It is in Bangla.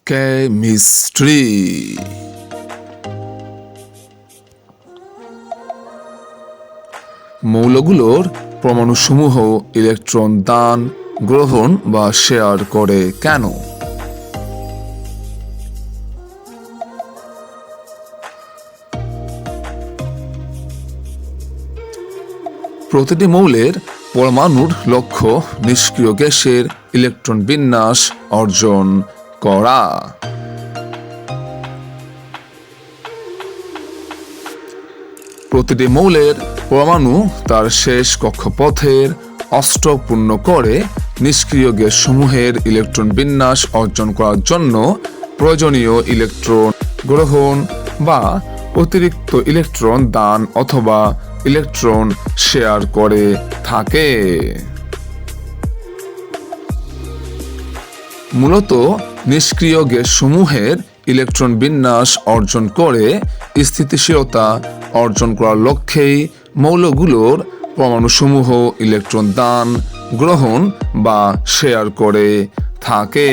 কেমিস্ট্রি। মৌলগুলোর পরমাণুসমূহ ইলেকট্রন দান, গ্রহণ বা শেয়ার করে কেন? প্রতিটি মৌলের পরমাণুর লক্ষ্য নিষ্ক্রিয় গ্যাসের ইলেকট্রন বিন্যাস অর্জন করা। প্রতিটি মৌলের পরমাণু তার শেষ কক্ষপথের অষ্টক পূর্ণ করে নিষ্ক্রিয় গ্যাস সমূহের ইলেকট্রন বিন্যাস অর্জন করার জন্য প্রয়োজনীয় ইলেকট্রন গ্রহণ বা অতিরিক্ত ইলেকট্রন দান অথবা ইলেকট্রন শেয়ার করে থাকে। মূলত নিষ্ক্রিয় গ্যাস সমূহের ইলেকট্রন বিন্যাস অর্জন করে স্থিতিশীলতা অর্জন করার লক্ষ্যেই মৌলগুলোর পরমাণুসমূহ ইলেকট্রন দান, গ্রহণ বা শেয়ার করে থাকে।